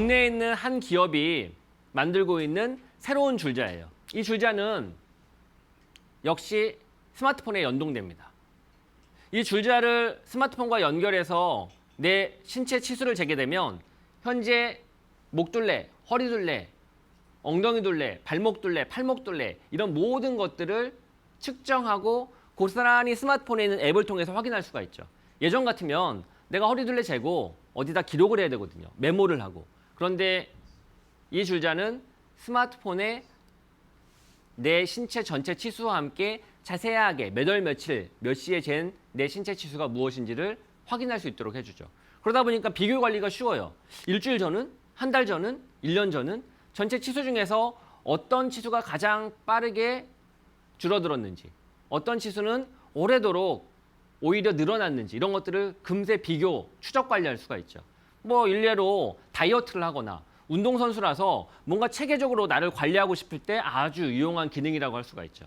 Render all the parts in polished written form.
국내에 있는 한 기업이 만들고 있는 새로운 줄자예요. 이 줄자는 역시 스마트폰에 연동됩니다. 이 줄자를 스마트폰과 연결해서 내 신체 치수를 재게 되면 현재 목둘레, 허리둘레, 엉덩이둘레, 발목둘레, 팔목둘레 이런 모든 것들을 측정하고 고스란히 스마트폰에 있는 앱을 통해서 확인할 수가 있죠. 예전 같으면 내가 허리둘레 재고 어디다 기록을 해야 되거든요. 메모를 하고. 그런데 이 줄자는 스마트폰에 내 신체 전체 치수와 함께 자세하게 몇 월 며칠 몇 시에 잰 내 신체 치수가 무엇인지를 확인할 수 있도록 해주죠. 그러다 보니까 비교 관리가 쉬워요. 일주일 전은, 한 달 전은, 1년 전은 전체 치수 중에서 어떤 치수가 가장 빠르게 줄어들었는지, 어떤 치수는 오래도록 오히려 늘어났는지 이런 것들을 금세 비교, 추적 관리할 수가 있죠. 뭐 일례로 다이어트를 하거나 운동선수라서 뭔가 체계적으로 나를 관리하고 싶을 때 아주 유용한 기능이라고 할 수가 있죠.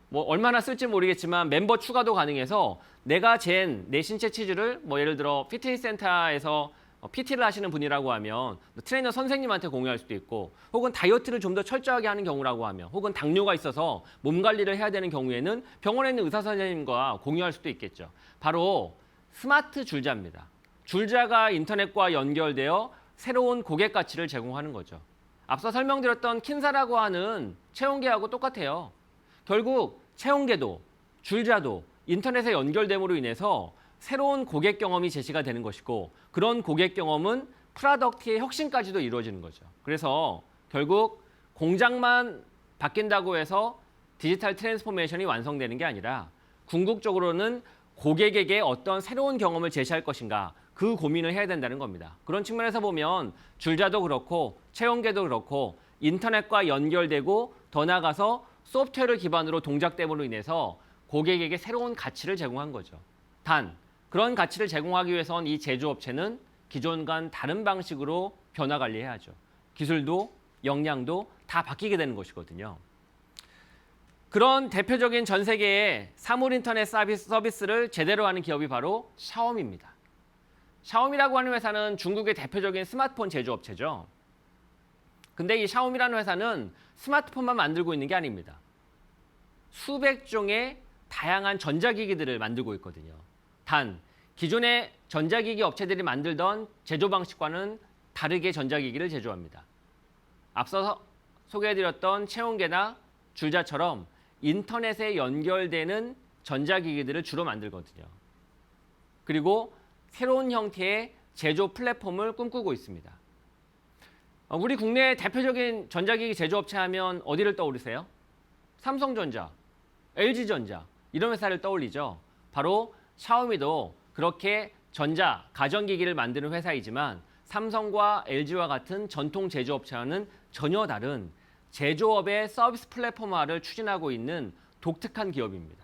뭐 얼마나 쓸지 모르겠지만 멤버 추가도 가능해서 내가 잰 내 신체 치주를 뭐 예를 들어 피트니스 센터에서 PT를 하시는 분이라고 하면 트레이너 선생님한테 공유할 수도 있고, 혹은 다이어트를 좀 더 철저하게 하는 경우라고 하면, 혹은 당뇨가 있어서 몸 관리를 해야 되는 경우에는 병원에 있는 의사 선생님과 공유할 수도 있겠죠. 바로 스마트 줄자입니다. 줄자가 인터넷과 연결되어 새로운 고객 가치를 제공하는 거죠. 앞서 설명드렸던 킨사라고 하는 체온계하고 똑같아요. 결국 체온계도 줄자도 인터넷에 연결됨으로 인해서 새로운 고객 경험이 제시가 되는 것이고, 그런 고객 경험은 프로덕트의 혁신까지도 이루어지는 거죠. 그래서 결국 공장만 바뀐다고 해서 디지털 트랜스포메이션이 완성되는 게 아니라 궁극적으로는 고객에게 어떤 새로운 경험을 제시할 것인가, 그 고민을 해야 된다는 겁니다. 그런 측면에서 보면 줄자도 그렇고 체온계도 그렇고 인터넷과 연결되고 더 나아가서 소프트웨어를 기반으로 동작됨으로 인해서 고객에게 새로운 가치를 제공한 거죠. 단, 그런 가치를 제공하기 위해선 이 제조업체는 기존과는 다른 방식으로 변화 관리해야죠. 기술도 역량도 다 바뀌게 되는 것이거든요. 그런 대표적인 전 세계의 사물 인터넷 서비스를 제대로 하는 기업이 바로 샤오미입니다. 샤오미라고 하는 회사는 중국의 대표적인 스마트폰 제조업체죠. 근데 이 샤오미라는 회사는 스마트폰만 만들고 있는 게 아닙니다. 수백 종의 다양한 전자기기들을 만들고 있거든요. 단, 기존의 전자기기 업체들이 만들던 제조 방식과는 다르게 전자기기를 제조합니다. 앞서 소개해드렸던 체온계나 줄자처럼 인터넷에 연결되는 전자기기들을 주로 만들거든요. 그리고 새로운 형태의 제조 플랫폼을 꿈꾸고 있습니다. 우리 국내의 대표적인 전자기기 제조업체 하면 어디를 떠오르세요? 삼성전자, LG전자 이런 회사를 떠올리죠. 바로 샤오미도 그렇게 전자, 가전기기를 만드는 회사이지만 삼성과 LG와 같은 전통 제조업체와는 전혀 다른 제조업의 서비스 플랫폼화를 추진하고 있는 독특한 기업입니다.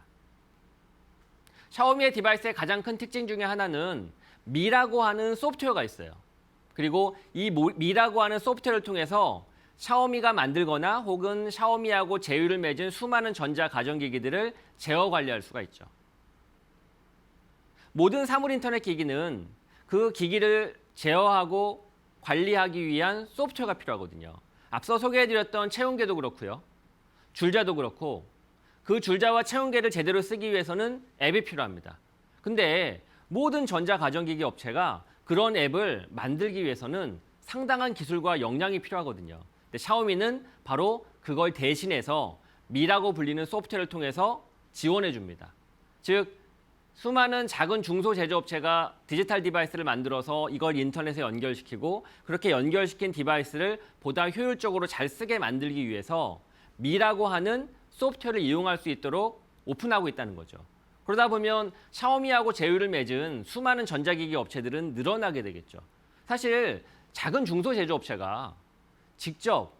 샤오미의 디바이스의 가장 큰 특징 중에 하나는 미라고 하는 소프트웨어가 있어요. 그리고 이 미라고 하는 소프트웨어를 통해서 샤오미가 만들거나 혹은 샤오미하고 제휴를 맺은 수많은 전자 가전기기들을 제어 관리할 수가 있죠. 모든 사물 인터넷 기기는 그 기기를 제어하고 관리하기 위한 소프트웨어가 필요하거든요. 앞서 소개해드렸던 체온계도 그렇고요. 줄자도 그렇고 그 줄자와 체온계를 제대로 쓰기 위해서는 앱이 필요합니다. 근데 모든 전자 가전기기 업체가 그런 앱을 만들기 위해서는 상당한 기술과 역량이 필요하거든요. 근데 샤오미는 바로 그걸 대신해서 미라고 불리는 소프트웨어를 통해서 지원해 줍니다. 즉 수많은 작은 중소 제조업체가 디지털 디바이스를 만들어서 이걸 인터넷에 연결시키고 그렇게 연결시킨 디바이스를 보다 효율적으로 잘 쓰게 만들기 위해서 미라고 하는 소프트웨어를 이용할 수 있도록 오픈하고 있다는 거죠. 그러다 보면 샤오미하고 제휴를 맺은 수많은 전자기기 업체들은 늘어나게 되겠죠. 사실 작은 중소 제조업체가 직접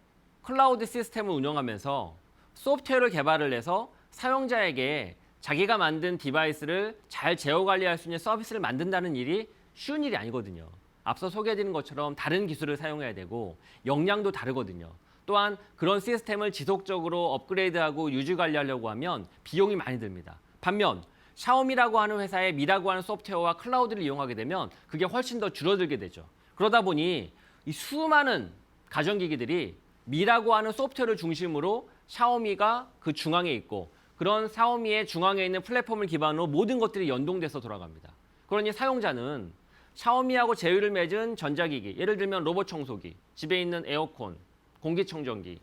클라우드 시스템을 운영하면서 소프트웨어를 개발을 해서 사용자에게 자기가 만든 디바이스를 잘 제어 관리할 수 있는 서비스를 만든다는 일이 쉬운 일이 아니거든요. 앞서 소개해드린 것처럼 다른 기술을 사용해야 되고 역량도 다르거든요. 또한 그런 시스템을 지속적으로 업그레이드하고 유지 관리하려고 하면 비용이 많이 듭니다. 반면 샤오미라고 하는 회사의 미라고 하는 소프트웨어와 클라우드를 이용하게 되면 그게 훨씬 더 줄어들게 되죠. 그러다 보니 이 수많은 가전기기들이 미라고 하는 소프트웨어를 중심으로 샤오미가 그 중앙에 있고 그런 샤오미의 중앙에 있는 플랫폼을 기반으로 모든 것들이 연동돼서 돌아갑니다. 그러니 사용자는 샤오미하고 제휴를 맺은 전자기기, 예를 들면 로봇 청소기, 집에 있는 에어컨, 공기청정기,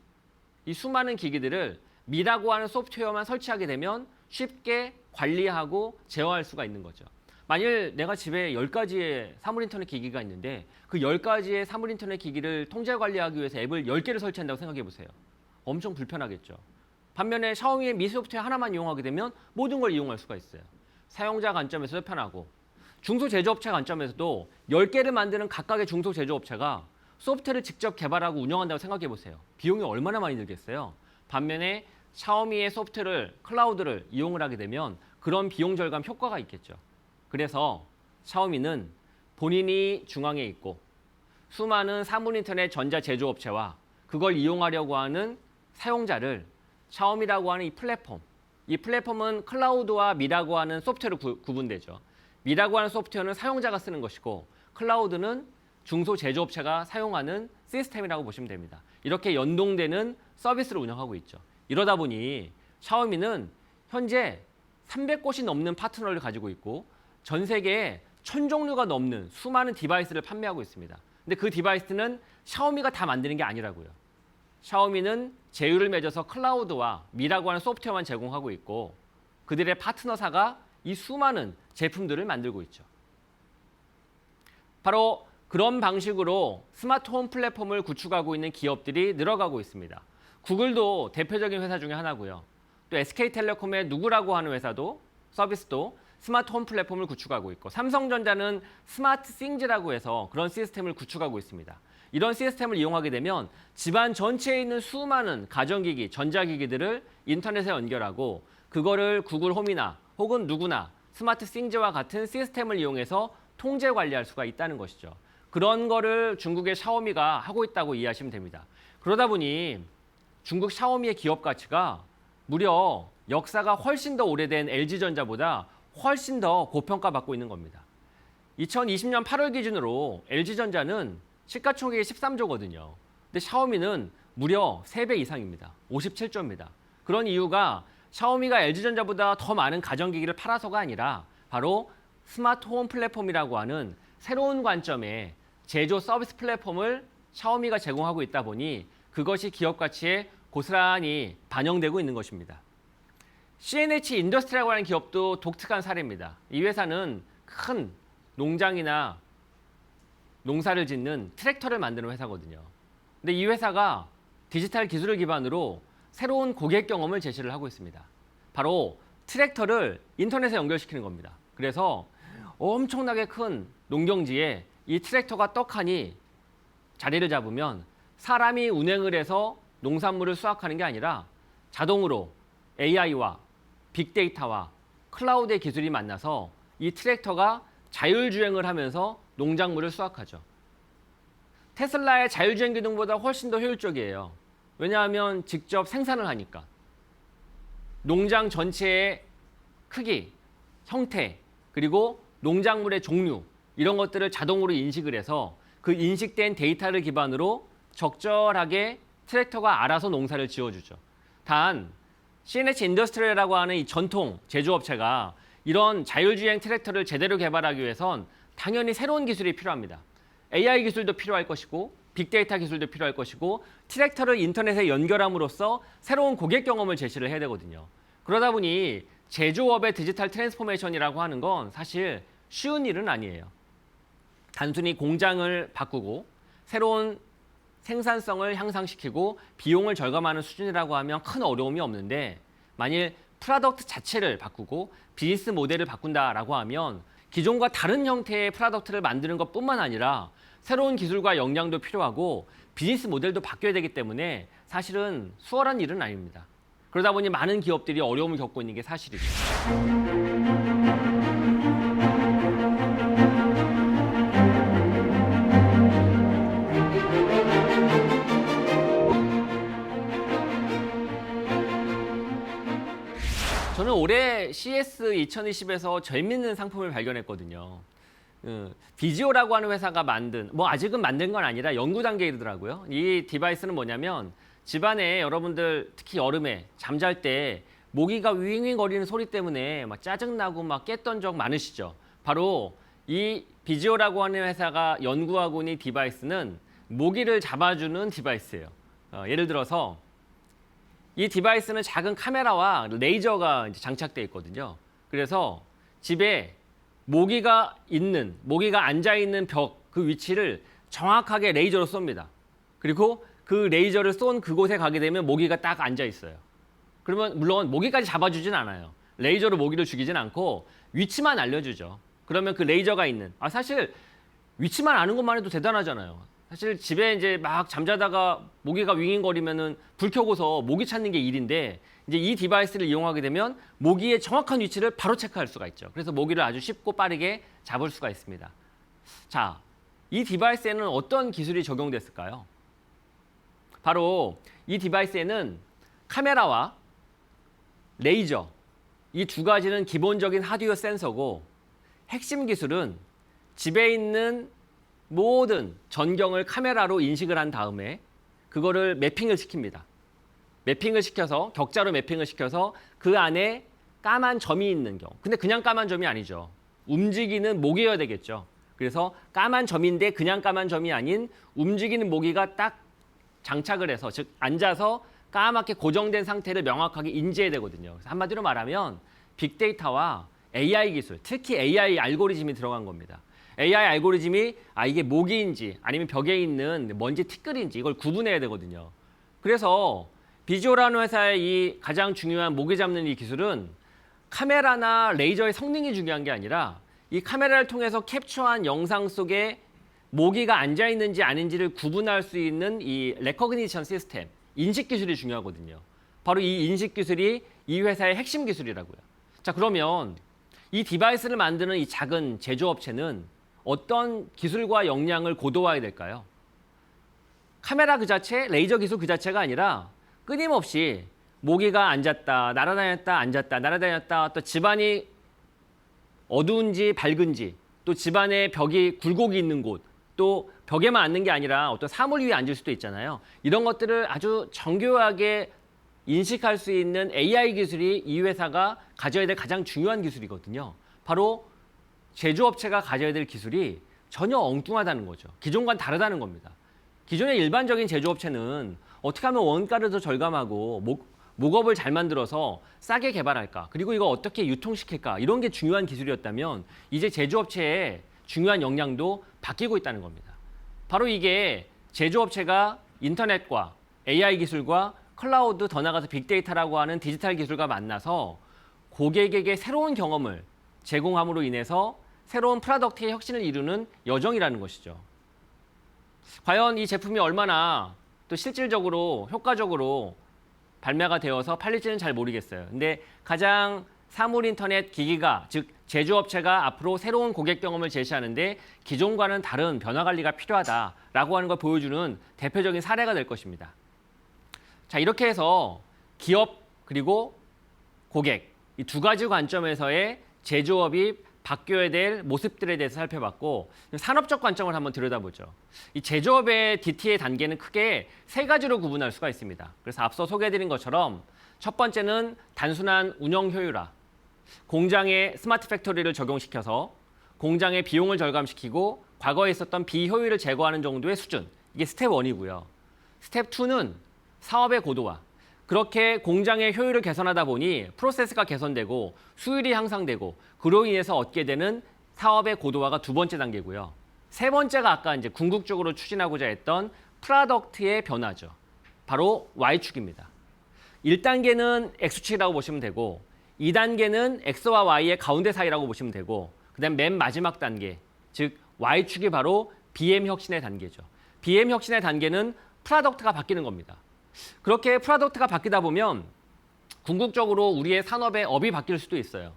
이 수많은 기기들을 미라고 하는 소프트웨어만 설치하게 되면 쉽게 관리하고 제어할 수가 있는 거죠. 만일 내가 집에 10가지의 사물인터넷 기기가 있는데 그 10가지의 사물인터넷 기기를 통제 관리하기 위해서 앱을 10개를 설치한다고 생각해 보세요. 엄청 불편하겠죠. 반면에 샤오미의 미 소프트웨어 하나만 이용하게 되면 모든 걸 이용할 수가 있어요. 사용자 관점에서도 편하고 중소제조업체 관점에서도 10개를 만드는 각각의 중소제조업체가 소프트웨어를 직접 개발하고 운영한다고 생각해 보세요. 비용이 얼마나 많이 들겠어요. 반면에 샤오미의 소프트웨어를, 클라우드를 이용을 하게 되면 그런 비용 절감 효과가 있겠죠. 그래서 샤오미는 본인이 중앙에 있고 수많은 사물인터넷 전자제조업체와 그걸 이용하려고 하는 사용자를 샤오미라고 하는 이 플랫폼은 클라우드와 미라고 하는 소프트웨어로 구분되죠. 미라고 하는 소프트웨어는 사용자가 쓰는 것이고 클라우드는 중소제조업체가 사용하는 시스템이라고 보시면 됩니다. 이렇게 연동되는 서비스를 운영하고 있죠. 이러다 보니 샤오미는 현재 300곳이 넘는 파트너를 가지고 있고 전 세계에 1000종류가 넘는 수많은 디바이스를 판매하고 있습니다. 근데 그 디바이스는 샤오미가 다 만드는 게 아니라고요. 샤오미는 제휴를 맺어서 클라우드와 미라고 하는 소프트웨어만 제공하고 있고 그들의 파트너사가 이 수많은 제품들을 만들고 있죠. 바로 그런 방식으로 스마트홈 플랫폼을 구축하고 있는 기업들이 늘어가고 있습니다. 구글도 대표적인 회사 중에 하나고요. 또 SK텔레콤의 누구라고 하는 회사도 서비스도 스마트홈 플랫폼을 구축하고 있고 삼성전자는 스마트싱즈라고 해서 그런 시스템을 구축하고 있습니다. 이런 시스템을 이용하게 되면 집안 전체에 있는 수많은 가전기기, 전자기기들을 인터넷에 연결하고 그거를 구글 홈이나 혹은 누구나 스마트싱즈와 같은 시스템을 이용해서 통제 관리할 수가 있다는 것이죠. 그런 거를 중국의 샤오미가 하고 있다고 이해하시면 됩니다. 그러다 보니 중국 샤오미의 기업 가치가 무려 역사가 훨씬 더 오래된 LG전자보다 훨씬 더 고평가받고 있는 겁니다. 2020년 8월 기준으로 LG전자는 시가총액이 13조거든요. 근데 샤오미는 무려 3배 이상입니다. 57조입니다. 그런 이유가 샤오미가 LG전자보다 더 많은 가전기기를 팔아서가 아니라 바로 스마트홈 플랫폼이라고 하는 새로운 관점의 제조 서비스 플랫폼을 샤오미가 제공하고 있다 보니 그것이 기업 가치에 고스란히 반영되고 있는 것입니다. CNH 인더스트리라고 하는 기업도 독특한 사례입니다. 이 회사는 큰 농장이나 농사를 짓는 트랙터를 만드는 회사거든요. 근데 이 회사가 디지털 기술을 기반으로 새로운 고객 경험을 제시를 하고 있습니다. 바로 트랙터를 인터넷에 연결시키는 겁니다. 그래서 엄청나게 큰 농경지에 이 트랙터가 떡하니 자리를 잡으면 사람이 운행을 해서 농산물을 수확하는 게 아니라 자동으로 AI와 빅데이터와 클라우드의 기술이 만나서 이 트랙터가 자율주행을 하면서 농작물을 수확하죠. 테슬라의 자율주행 기능보다 훨씬 더 효율적이에요. 왜냐하면 직접 생산을 하니까. 농장 전체의 크기, 형태, 그리고 농작물의 종류 이런 것들을 자동으로 인식을 해서 그 인식된 데이터를 기반으로 적절하게 트랙터가 알아서 농사를 지어주죠. 단 CNH 인더스트리라고 하는 이 전통 제조업체가 이런 자율주행 트랙터를 제대로 개발하기 위해선 당연히 새로운 기술이 필요합니다. AI 기술도 필요할 것이고 빅데이터 기술도 필요할 것이고 트랙터를 인터넷에 연결함으로써 새로운 고객 경험을 제시를 해야 되거든요. 그러다 보니 제조업의 디지털 트랜스포메이션이라고 하는 건 사실 쉬운 일은 아니에요. 단순히 공장을 바꾸고 새로운 생산성을 향상시키고 비용을 절감하는 수준이라고 하면 큰 어려움이 없는데 만일 프로덕트 자체를 바꾸고 비즈니스 모델을 바꾼다라고 하면 기존과 다른 형태의 프로덕트를 만드는 것뿐만 아니라 새로운 기술과 역량도 필요하고 비즈니스 모델도 바뀌어야 되기 때문에 사실은 수월한 일은 아닙니다. 그러다 보니 많은 기업들이 어려움을 겪고 있는 게 사실이죠. 저는 올해 CES 2020에서 재밌는 상품을 발견했거든요. 비지오라고 하는 회사가 만든, 뭐 아직은 만든 건 아니라 연구 단계에 이르더라고요. 이 디바이스는 뭐냐면 집안에 여러분들 특히 여름에 잠잘 때 모기가 윙윙 거리는 소리 때문에 막 짜증나고 막 깼던 적 많으시죠? 바로 이 비지오라고 하는 회사가 연구하고 있는 이 디바이스는 모기를 잡아주는 디바이스예요. 예를 들어서 이 디바이스는 작은 카메라와 레이저가 이제 장착되어 있거든요. 그래서 집에 모기가 앉아있는 벽 그 위치를 정확하게 레이저로 쏩니다. 그리고 그 레이저를 쏜 그곳에 가게 되면 모기가 딱 앉아 있어요. 그러면 물론 모기까지 잡아주진 않아요. 레이저로 모기를 죽이진 않고 위치만 알려주죠. 그러면 그 레이저가 있는, 사실 위치만 아는 것만 해도 대단하잖아요. 사실 집에 이제 막 잠자다가 모기가 윙윙거리면은 불 켜고서 모기 찾는 게 일인데, 이제 이 디바이스를 이용하게 되면 모기의 정확한 위치를 바로 체크할 수가 있죠. 그래서 모기를 아주 쉽고 빠르게 잡을 수가 있습니다. 자, 이 디바이스에는 어떤 기술이 적용됐을까요? 바로 이 디바이스에는 카메라와 레이저, 이 두 가지는 기본적인 하드웨어 센서고, 핵심 기술은 집에 있는 모든 전경을 카메라로 인식을 한 다음에 그거를 매핑을 시킵니다. 매핑을 시켜서, 격자로 매핑을 시켜서 그 안에 까만 점이 있는 경우. 근데 그냥 까만 점이 아니죠. 움직이는 모기여야 되겠죠. 그래서 까만 점인데 그냥 까만 점이 아닌 움직이는 모기가 딱 장착을 해서, 즉 앉아서 까맣게 고정된 상태를 명확하게 인지해야 되거든요. 그래서 한마디로 말하면 빅데이터와 AI 기술, 특히 AI 알고리즘이 들어간 겁니다. AI 알고리즘이 이게 모기인지 아니면 벽에 있는 먼지 티끌인지 이걸 구분해야 되거든요. 그래서 비지오라는 회사의 이 가장 중요한 모기 잡는 이 기술은 카메라나 레이저의 성능이 중요한 게 아니라 이 카메라를 통해서 캡처한 영상 속에 모기가 앉아 있는지 아닌지를 구분할 수 있는 이 레커그니션 시스템, 인식 기술이 중요하거든요. 바로 이 인식 기술이 이 회사의 핵심 기술이라고요. 자, 그러면 이 디바이스를 만드는 이 작은 제조업체는 어떤 기술과 역량을 고도화해야 될까요? 카메라 그 자체, 레이저 기술 그 자체가 아니라 끊임없이 모기가 앉았다, 날아다녔다, 앉았다, 날아다녔다, 또 집안이 어두운지 밝은지, 또 집안에 벽이 굴곡이 있는 곳, 또 벽에만 앉는 게 아니라 어떤 사물 위에 앉을 수도 있잖아요. 이런 것들을 아주 정교하게 인식할 수 있는 AI 기술이 이 회사가 가져야 될 가장 중요한 기술이거든요. 바로 제조업체가 가져야 될 기술이 전혀 엉뚱하다는 거죠. 기존과는 다르다는 겁니다. 기존의 일반적인 제조업체는 어떻게 하면 원가를 더 절감하고 목업을 잘 만들어서 싸게 개발할까, 그리고 이거 어떻게 유통시킬까, 이런 게 중요한 기술이었다면 이제 제조업체의 중요한 역량도 바뀌고 있다는 겁니다. 바로 이게 제조업체가 인터넷과 AI 기술과 클라우드, 더 나아가서 빅데이터라고 하는 디지털 기술과 만나서 고객에게 새로운 경험을 제공함으로 인해서 새로운 프로덕트의 혁신을 이루는 여정이라는 것이죠. 과연 이 제품이 얼마나 또 실질적으로 효과적으로 발매가 되어서 팔릴지는 잘 모르겠어요. 근데 가장 사물 인터넷 기기가, 즉 제조업체가 앞으로 새로운 고객 경험을 제시하는데 기존과는 다른 변화 관리가 필요하다라고 하는 걸 보여주는 대표적인 사례가 될 것입니다. 자, 이렇게 해서 기업 그리고 고객, 이 두 가지 관점에서의 제조업이 바뀌어야 될 모습들에 대해서 살펴봤고, 산업적 관점을 한번 들여다보죠. 이 제조업의 DT의 단계는 크게 세 가지로 구분할 수가 있습니다. 그래서 앞서 소개해드린 것처럼 첫 번째는 단순한 운영 효율화. 공장에 스마트 팩토리를 적용시켜서 공장의 비용을 절감시키고 과거에 있었던 비효율을 제거하는 정도의 수준. 이게 스텝 1이고요. 스텝 2는 사업의 고도화. 그렇게 공장의 효율을 개선하다 보니 프로세스가 개선되고 수율이 향상되고 그로 인해서 얻게 되는 사업의 고도화가 두 번째 단계고요. 세 번째가 아까 이제 궁극적으로 추진하고자 했던 프로덕트의 변화죠. 바로 Y축입니다. 1단계는 X축이라고 보시면 되고 2단계는 X와 Y의 가운데 사이라고 보시면 되고 그다음 맨 마지막 단계, 즉 Y축이 바로 BM 혁신의 단계죠. BM 혁신의 단계는 프로덕트가 바뀌는 겁니다. 그렇게 프로덕트가 바뀌다 보면 궁극적으로 우리의 산업의 업이 바뀔 수도 있어요.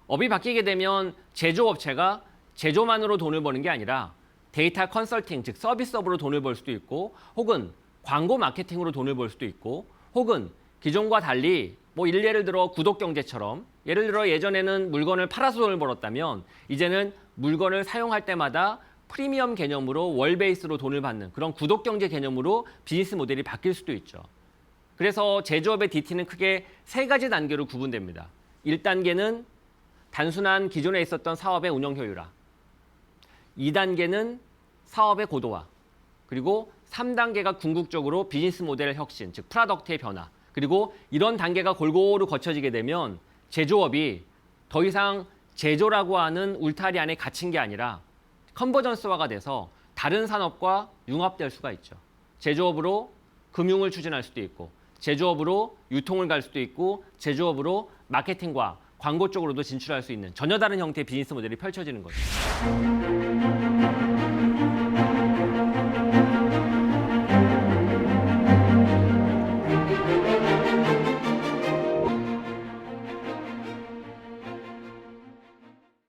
업이 바뀌게 되면 제조업체가 제조만으로 돈을 버는 게 아니라 데이터 컨설팅, 즉 서비스업으로 돈을 벌 수도 있고, 혹은 광고 마케팅으로 돈을 벌 수도 있고, 혹은 기존과 달리 예를 들어 구독경제처럼, 예를 들어 예전에는 물건을 팔아서 돈을 벌었다면 이제는 물건을 사용할 때마다 프리미엄 개념으로 월 베이스로 돈을 받는 그런 구독 경제 개념으로 비즈니스 모델이 바뀔 수도 있죠. 그래서 제조업의 DT는 크게 세 가지 단계로 구분됩니다. 1단계는 단순한 기존에 있었던 사업의 운영 효율화. 2단계는 사업의 고도화. 그리고 3단계가 궁극적으로 비즈니스 모델의 혁신, 즉 프로덕트의 변화. 그리고 이런 단계가 골고루 거쳐지게 되면 제조업이 더 이상 제조라고 하는 울타리 안에 갇힌 게 아니라 컨버전스화가 돼서 다른 산업과 융합될 수가 있죠. 제조업으로 금융을 추진할 수도 있고, 제조업으로 유통을 갈 수도 있고, 제조업으로 마케팅과 광고 쪽으로도 진출할 수 있는 전혀 다른 형태의 비즈니스 모델이 펼쳐지는 거죠.